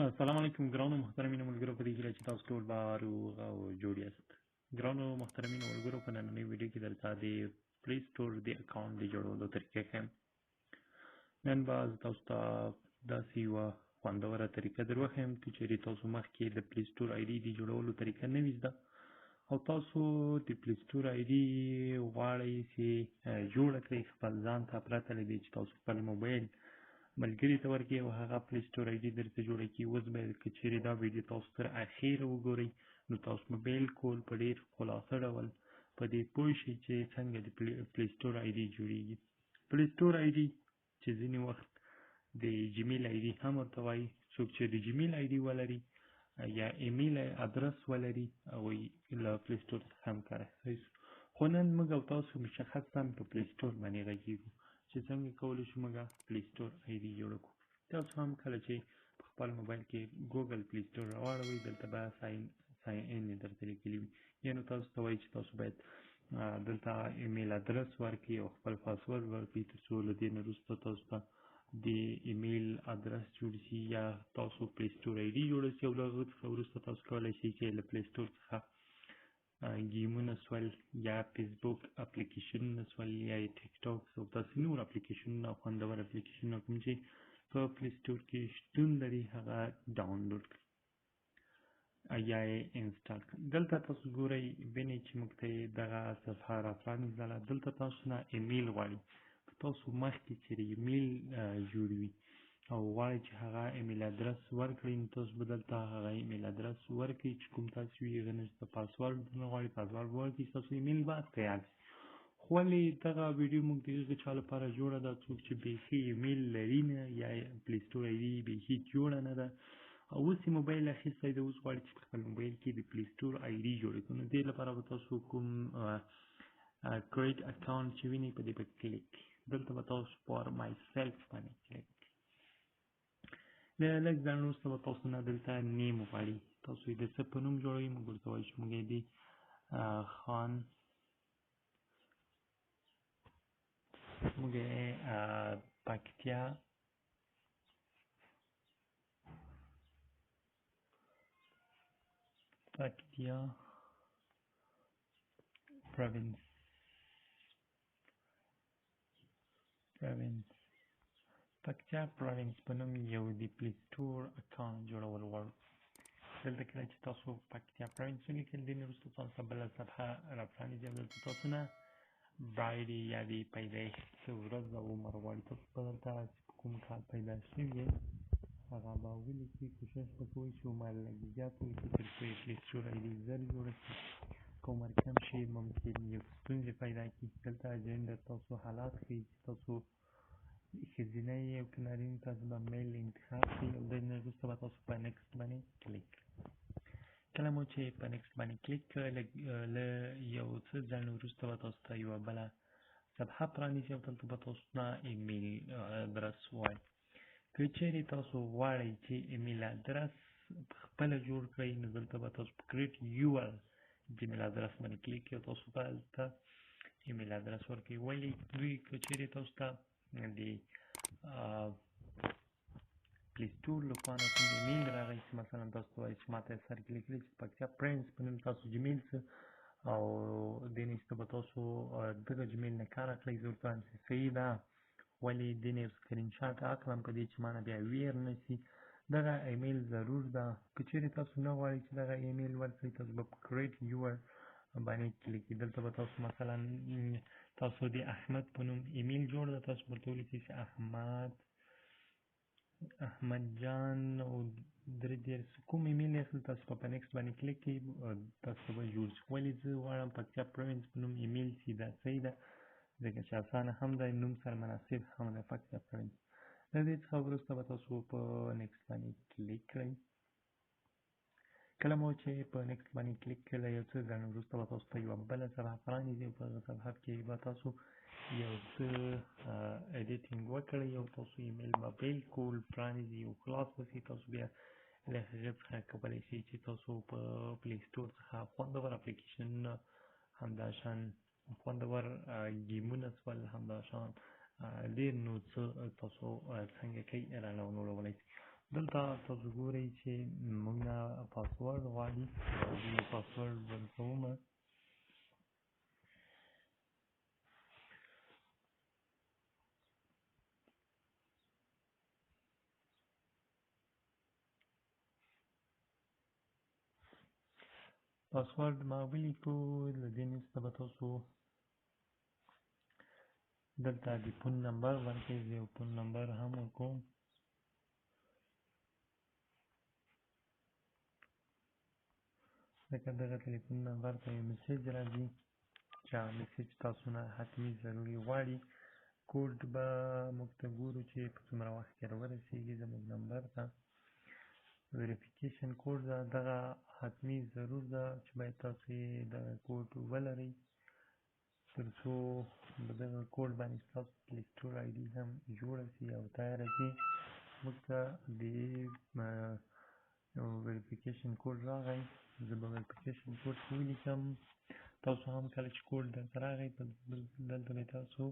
السلام علیکم ګرانو محترمینو ملګرو، په دې هیله چې تاسو ټول به روغ او جوړ یاست. ګرانو محترمینو ملګرو، په نننۍ ویډیو کې درته د پلی سټور د اکاونټ د جوړولو طریقه ښیم. نن به زه تاسو ته داسې یوه خوندوره طریقه در وښیم که چېرې تاسو مخکې د پلی سټور آی ډي د جوړولو طریقه نه وي زده او تاسو د پلی سټور آی ډي غواړئ چې جوړه کړئ خپل ځان ته، پرته له دې چې تاسو خپل موبایل ملګري ته ورکړئ او هغه پلی سټور آی ډي درته جوړه کړي. اوس به که چېرې دا ویډیو تاسو تر اخیره وګورئ نو تاسو به بالکل په ډېر خلاصه ډول په دې پوه شئ چې څنګه د پلی سټور آی ډي جوړېږي. پلی سټور آی ډي چې ځینې وخت د جیمیل آی ډي هم ورته وایي، څوک چې د جیمیل آی ډي ولري یا ایمیل ادرس ولري او له پلی سټور څخه هم کار اخیستی شو. خو نن موږ او تاسو مشخصا په پلی سټور باندې غږېږو چې څنګه کولی شو موږ پلی سټور آی ډي جوړه کړو. تاسو هم کله چې په خپل موبایل کې ګوګل پلی سټور راواړوئ، دلته به ساین ان درته لیکلي وي، یعنې تاسو ته وایي چې تاسو باید دلته ایمیل ادرس ورکړئ او خپل پاسورډ ورکړئ، تر څو له دې نه وروسته تاسو ته د ایمیل ادرس جوړ شي یا تاسو پلی سټور آی ډي جوړه شي او له هغه څخه وروسته تاسو کولی شئ چې له پلی سټور څخه ګیمونه سول یا فیسبوک اپلیکیشنونه سول یا ټیک ټاک او داسې نور اپلیکیشنونه، خوندور اپلیکیشنونه کوم چې په پلی سټور کې شتون لري هغه ډاونلوډ کړئ یا یې انسټال کړئ. دلته تاسو ګورئ وینئ چې موږ ته یې دغه صفحه راپرانېږدله. دلته تاسو نه ایمیل غواړي. که تاسو مخکې چېرې ایمیل جوړ وي او غواړئ چې هغه ایمیل ادرس ورکړئ، نو تاسو به دلته هغه ایمیل ادرس ورکړئ چې کوم تاسو وي، هغه نشته پاسورډ نه غواړئ، پاسورډ ورکړئ، ستاسو ایمیل به تیار شي. خو ولې دغه ویډیو موږ د هغه چا لپاره جوړه ده څوک چې بیخي ایمیل لري نه یا پلی سټور آی ډي بیخي جوړه نه ده او اوس یې موبایل اخیستی ده، اوس غواړي چې په خپل موبایل کې د پلی سټور آی ډي جوړه کړي. نو دې لپاره به تاسو کوم کریټ اکاونټ چې وینئ په دې به کلیک، دلته به تاسو فار مای سیلف باندې کلیک. له لږ ځنډ وروسته به تاسو نه دلته نیم غواړي، تاسو یې د څه په نوم جوړوئ، موږ ورته وایو چې موږ یې د خان موږ یې پکتیا پروینس پکتیا پروینس په نوم یو د پلی سټور اکاونټ جوړول غواړو. دلته کله چې تاسو پکتیا پروینس ولیکل، دې نه وروسته تاسو ته بله صفحه راپرانیږي او دلته تاسو نه برایډي یا د پیدایښت ورځ او عمر غواړي. تاسو به دلته چې په کوم کال پیدا شوي یئ هغه به ولیکئ، کوشش به کوئ چې عمر لږ زیات ولیکئ تر څو یې پلی سټور آی ډي ژر جوړه شي. که عمر کم شي ممکن یو ستونزې پیدا کړي. دلته جنډر تاسو حالات ښیي چې تاسو ښځینه یې او که نارینه، تاسو به میل انتخاب کړئ او دې نه وروسته به تاسو په نیکسټ باندې کلیک کړئ. کله مو چې په نیکسټ باندې کلیک کړئ، له یو څه ځنډ وروسته به تاسو ته یوه بله صفحه پرانیزي او دلته به تاسو نه ایمیل ادرس وایي. که چېرې تاسو غواړئ چې ایمیل ادرس خپله جوړ کړئ، نو دلته به تاسو په کریټ یور جیمیل ادرس باندې کلیک کړئ او تاسو به دلته ایمیل ادرس ورکړئ. ولې دوی که چېرې تاسو ته د پلی سټور له خوا نه کوم ایمیل راغی چې مثلا تاسو ته وایي چې ما ته یې سر کې لیکلي چې پکتیا پرنس په نوم تاسو جیمیل څه او دې نه ایسته به تاسو دغه جیمیل نه کار اخلئ. زه ورته وایم چې صحیح ده، ولې دې نه یو سکرین شاټ اخلم په دې چې ما نه بیا ویر نه شي. دغه ایمیل ضرور ده. که چېرې تاسو نه غواړئ چې دغه ایمیل ورکړئ، تاسو به په کریټ یور باندې کلیک کړئ. دلته به تاسو مثلا تاسو د احمد په نوم ایمیل جوړ ده، تاسو به ورته ولیکئ چې احمد جان او درې دېرش کوم ایمیل یې اخلي، تاسو به په نیکسټ باندې کلیک کړئ، تاسو به جوړ شي. ولې زه غواړم پکتیا پروینس په نوم ایمیل شي، دا صحیح ده ځکه چې اسانه هم دی، نوم سره مناسب هم دی پکتیا پروینس. له دې څخه وروسته به تاسو په نیکسټ باندې کلیک کړئ. کله مو چې په نیکسټ باندې کلیک کړئ، یو څه ځنډ وروسته به تاسو ته یوه بله صفحه پرانیزي او په هغه صفحه کې به تاسو یو څه ایډیټینګ وکړئ او تاسو ایمیل به بالکل پرانیزي او خلاص به شي. تاسو بیا له هغې څخه کولی شئ چې تاسو په پلی سټور څخه خوندور اپلیکیشنونه، همداشان خوندور ګیمونه سول، همداشان ډېر نور څه تاسو څنګه کوئ رانه ونوړولی شئ. دلته تاسو ګورئ چې موږ نه پاسورډ غواړي زه پاسورډ ورکوم پاسورډ ما ولیکو له دې وروسته به تاسو دلته د فون نمبر ورکوئ زه یو فون نمبر هم ورکوم ځکه دغه تلیفون نمبر ته یو میسیج راځي چې هغه میسیج تاسو نه حتمي ضروري غواړي کوډ به موږ ته ګورو چې په څومره وخت کې راورسیږي زموږ نمبر ته ویریفیکیشن کوډ ده دغه حتمي ضرور ده چې باید تاسو یې دغه کوډ ولرئ تر څو په دغه کوډ باندې ستاسو پلی سټور آی ډي هم جوړه شي او تیاره شي موږ ته د ویریفیکیشن کوډ راغی زه به ویریفیکیشن کوډ ولیکم تاسو هم کله چې کوډ درته راغی دلته به تاسو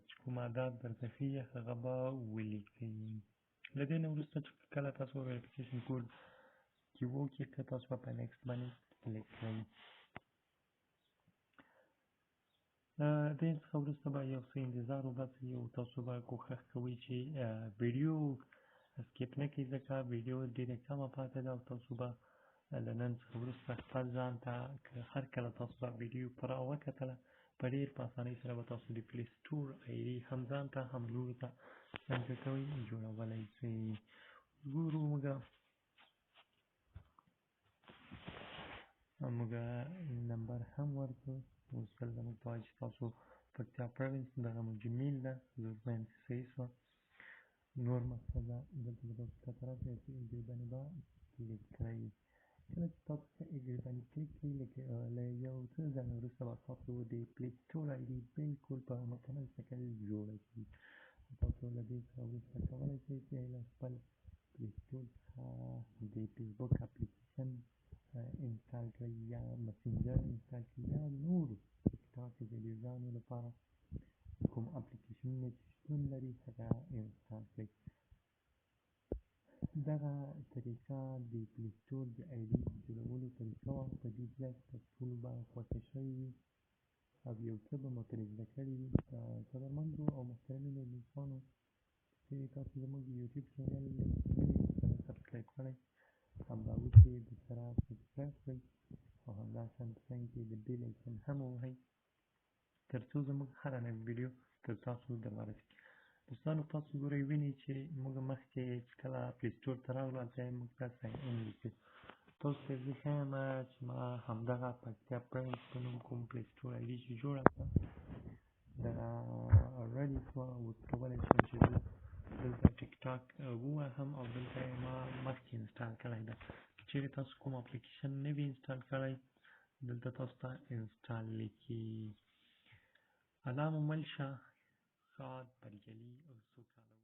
چې کوم عدد درته ښیي هغه به ولیکئ له دې نه وروسته چې کله تاسو ویریفیکیشن کوډ کې وکړئ تاسو به په نیکسټ باندې کلیک کړئ دې څخه وروسته به یو څه انتظار وباسئ او تاسو به کوښښ کوئ چې ویډیو سکیپ نه کړئ ځکه ویډیو ډېره کمه پاتې ده او تاسو به له نن څخه وروسته خپل ځان ته که هر کله تاسو به ویډیو پوره وکتله په ډېر په اسانۍ سره به تاسو د پلی سټور آی ډي هم ځان ته هم نورو ته څنګه کوئ جوړولی شئ ګورو موږ نمبر هم ورکړو اوس دلته موږ ته وایي چې تاسو پکتیا پروینس دغه مو جیمیل ده زه وایم چې صحیح شوه نور مقصد ده دلته به تاسو ښکته راشئ چې دې باندې به کلیک کړئ کله چې تاسو په دې باندې کلیک کړئ له یو څه ځنډ وروسته به ستاسو د پلی سټور آی ډي بلکل په مکمل شکل جوړه شي تاسو له دې څخه وروسته کولی شئ چې له خپل پلی سټور څخه د فیسبوک اپلیکیشن انسټال کړئ یا مسنجر انسټال کړئ یا نور ټیک ټاک ویډیوګانو لپاره کوم اپلیکیشنونه چې شتون لري هغه انسټال کړئ دغه طریقه د پلی سټور د آی ډي د جوړولو طریقه وه په دې ځای کې تاسو ټولو به خوښه شوې وي او یو څه به مو ترې زده کړي وي قدرمنو او محترمینو دوستانو چې تاسو زموږ یوټیوب چینل سره سبسکرایب کړئ همدا وروسته یې درسره سبسکرایب کړئ او همداشان په څنګ کې د بیل ایکن هم ووهئ تر څو زموږ هره نوې ویډیو تر تاسو درورسېږي دوستانو تاسو ګورئ وینئ چې موږ مخکې چې کله پلی سټور ته راغلو هلته یې موږ ته ساین ان لیکي تاسو ته زه ښیم چې ما همدغه پکتیا پروینس په نوم کوم پلی سټور آی ډي چې جوړه کړه دغه ریډي شوه اوس کولی شم چې زه دلته ټیک ټاک ووهم او دلته یې ما مخکې انسټال کړی ده که چیرې تاسو کوم اپلیکیشن نه وي انسټال کړی دلته تاسو ته انسټال لیکي الله مو مل شه ښاد بریالي او سوکاله